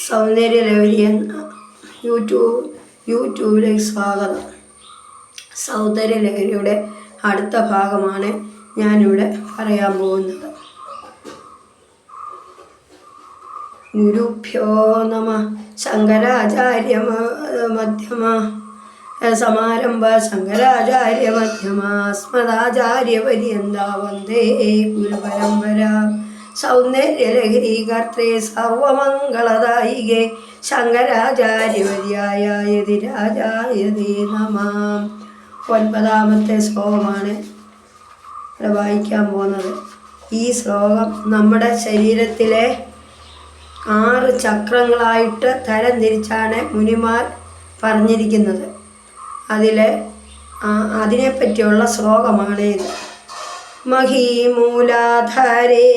സൗന്ദര്യലഹരി എന്ന യൂട്യൂബിലേക്ക് സ്വാഗതം. സൗന്ദര്യലഹരിയുടെ അടുത്ത ഭാഗമാണ് ഞാനിവിടെ പറയാൻ പോകുന്നത്. ഗുരുഭ്യോ നമഃ. ശങ്കരാചാര്യ മധ്യമ സമാരംഭ ശങ്കരാചാര്യ മധ്യമ അസ്മദാചാര്യപര്യന്ത വന്ദേ ഗുരുപരമ്പര. സൗന്ദര്യലഹരി കർത്രേ സർവമംഗളദായികേ ശങ്കരാചാര്യവര്യായ യതിരാജായതേ നമഃ. 9ാമത്തെ ശ്ലോകമാണ് ഇവിടെ വായിക്കാൻ പോകുന്നത്. ഈ ശ്ലോകം നമ്മുടെ ശരീരത്തിലെ 6 ചക്രങ്ങളായിട്ട് തരംതിരിച്ചാണ് മുനിമാർ പറഞ്ഞിരിക്കുന്നത്. അതിനെപ്പറ്റിയുള്ള ശ്ലോകമാണ് ഇത്. മഹീമൂലാധാരേ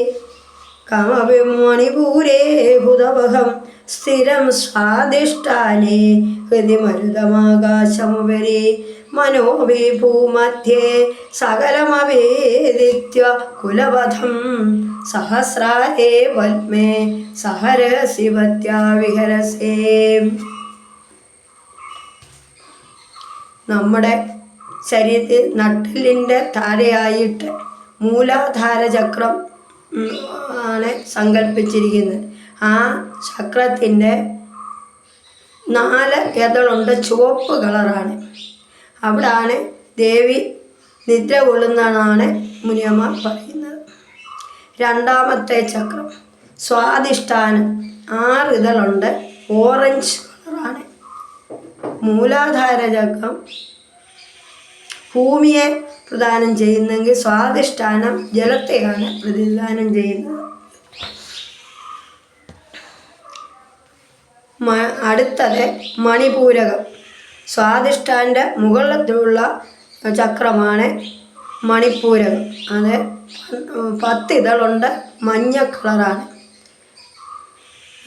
കമവിമണിപൂരേ ഹുതവഹം സ്ഥിരം സ്വാദിഷ്ടാനേ ഹൃദിമരുതമാകാശമുപരി മനോവിഭൂമധ്യേ സകലമവേദിത്യ കുലപഥം സഹസ്രാരേ വൽമേ സഹരസിവത്യാ വിഹരസേ. നമ്മുടെ ശരീരത്തിൽ നട്ടെല്ലിൻ്റെ താഴെയായിട്ട് മൂലാധാര ചക്രം ആണ് സങ്കല്പിച്ചിരിക്കുന്നത്. ആ ചക്രത്തിൻ്റെ 4 ഇതളുണ്ട്, ചുവപ്പ് കളറാണ്. അവിടാണ് ദേവി നിദ്ര കൊള്ളുന്നതാണ് മുനിയന്മാർ പറയുന്നത്. 2ാമത്തെ ചക്രം സ്വാധിഷ്ഠാനം, 6 ഇതളുണ്ട്, ഓറഞ്ച് കളറാണ്. മൂലാധാര ചക്രം ഭൂമിയെ പ്രദാനം ചെയ്യുന്നെങ്കിൽ സ്വാധിഷ്ഠാനം ജലത്തെയാണ് പ്രതിദാനം ചെയ്യുന്നത്. അടുത്തത് മണിപൂരകം. സ്വാധിഷ്ഠാൻ്റെ മുകളിലുള്ള ചക്രമാണ് മണിപൂരകം. അത് 10 ഇതളുണ്ട്, മഞ്ഞ കളറാണ്.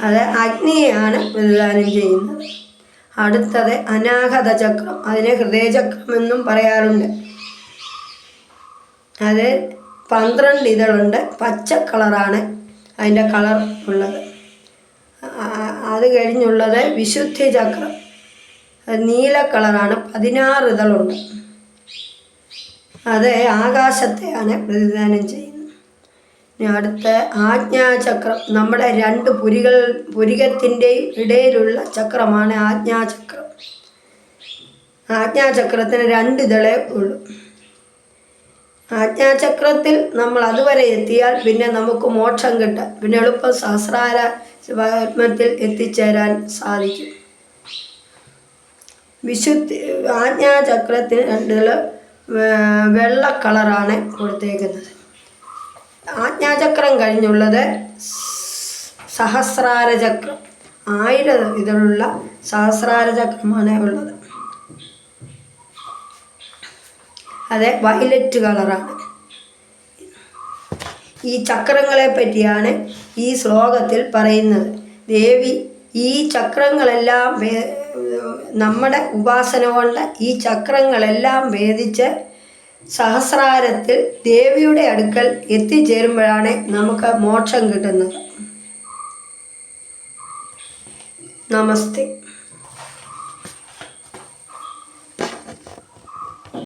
അത് അഗ്നിയെയാണ് പ്രതിദാനം ചെയ്യുന്നത്. അടുത്തത് അനാഹത ചക്രം, അതിനെ ഹൃദയചക്രം എന്നും പറയാറുണ്ട്. അത് 12 ഇതളുണ്ട്, പച്ച കളറാണ് അതിൻ്റെ കളർ ഉള്ളത്. അത് കഴിഞ്ഞുള്ളത് വിശുദ്ധി ചക്രം, അത് നീല കളറാണ്, 16 ഇതളുണ്ട്. അത് ആകാശത്തെയാണ് പ്രതിദാനം ചെയ്യുന്നത്. അടുത്ത ആജ്ഞാചക്രം, നമ്മുടെ 2 പുരികത്തിൻ്റെയും ഇടയിലുള്ള ചക്രമാണ് ആജ്ഞാചക്രം. ആജ്ഞാചക്രത്തിന് 2 ഇതളേ ഉള്ളൂ. ആജ്ഞാചക്രത്തിൽ നമ്മൾ അതുവരെ എത്തിയാൽ പിന്നെ നമുക്ക് മോക്ഷം കിട്ടാം, പിന്നെ എളുപ്പം സഹസ്രാര പത്മത്തിൽ എത്തിച്ചേരാൻ സാധിക്കും. ആജ്ഞാചക്രത്തിന് 2 ഇതള് വെള്ള കളറാണ് കൊടുത്തേക്കുന്നത്. ആജ്ഞാചക്രം കഴിഞ്ഞുള്ളത് സഹസ്രാര ചക്രം, 1000 ഇതളുള്ള സഹസ്രാര ചക്രമാണ് ഉള്ളത്. അത് വയലറ്റ് കളറാണ്. ഈ ചക്രങ്ങളെ പറ്റിയാണ് ഈ ശ്ലോകത്തിൽ പറയുന്നത്. ദേവി ഈ ചക്രങ്ങളെല്ലാം നമ്മുടെ ഉപാസന കൊണ്ട് ഈ ചക്രങ്ങളെല്ലാം ഭേദിച്ച് സഹസ്രാരത്തിൽ ദേവിയുടെ അടുക്കൽ എത്തിച്ചേരുമ്പോഴാണ് നമുക്ക് മോക്ഷം കിട്ടുന്നത്. നമസ്തേ.